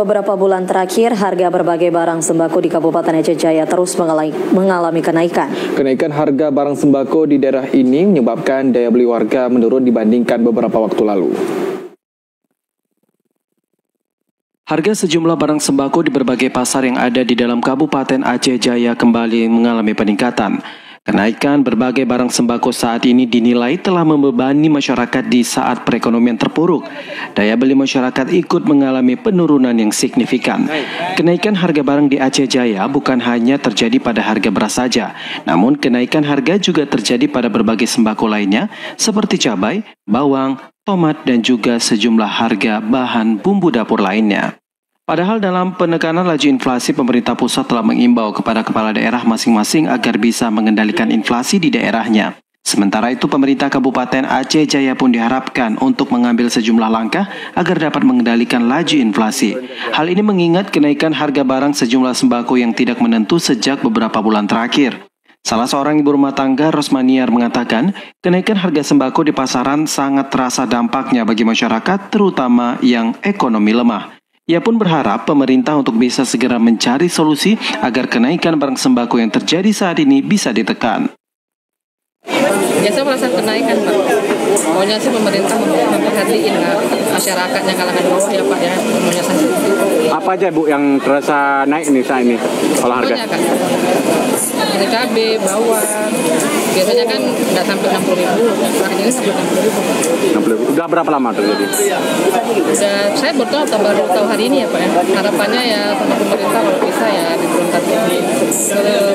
Beberapa bulan terakhir, harga berbagai barang sembako di Kabupaten Aceh Jaya terus mengalami kenaikan. Kenaikan harga barang sembako di daerah ini menyebabkan daya beli warga menurun dibandingkan beberapa waktu lalu. Harga sejumlah barang sembako di berbagai pasar yang ada di dalam Kabupaten Aceh Jaya kembali mengalami peningkatan. Kenaikan berbagai barang sembako saat ini dinilai telah membebani masyarakat di saat perekonomian terpuruk. Daya beli masyarakat ikut mengalami penurunan yang signifikan. Kenaikan harga barang di Aceh Jaya bukan hanya terjadi pada harga beras saja, namun kenaikan harga juga terjadi pada berbagai sembako lainnya seperti cabai, bawang, tomat, dan juga sejumlah harga bahan bumbu dapur lainnya. Padahal dalam penekanan laju inflasi, pemerintah pusat telah mengimbau kepada kepala daerah masing-masing agar bisa mengendalikan inflasi di daerahnya. Sementara itu, pemerintah Kabupaten Aceh Jaya pun diharapkan untuk mengambil sejumlah langkah agar dapat mengendalikan laju inflasi. Hal ini mengingat kenaikan harga barang sejumlah sembako yang tidak menentu sejak beberapa bulan terakhir. Salah seorang ibu rumah tangga, Rosmaniar, mengatakan kenaikan harga sembako di pasaran sangat terasa dampaknya bagi masyarakat, terutama yang ekonomi lemah. Ia pun berharap pemerintah untuk bisa segera mencari solusi agar kenaikan barang sembako yang terjadi saat ini bisa ditekan. Biasa merasa kenaikan, Pak. Maunya sih pemerintah memperhatiin masyarakatnya kalangan bawah ya, Pak, ya. Maunya saya. Apa aja, Bu, yang terasa naik nih saat ini kalau harga? Banyak, kan. Dari cabai, bawang. Biasanya kan nggak sampai 60.000, harganya sampai 60.000. 60.000. Udah berapa lama terjadi? Saya baru tahu hari ini ya, Pak, ya. Harapannya ya sama pemerintah kalau bisa ya diturunkan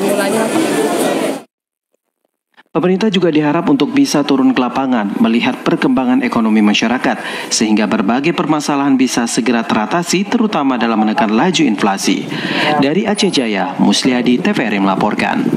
mulanya. Pemerintah juga diharap untuk bisa turun ke lapangan, melihat perkembangan ekonomi masyarakat, sehingga berbagai permasalahan bisa segera teratasi, terutama dalam menekan laju inflasi. Dari Aceh Jaya, Musliadi, TVRI melaporkan.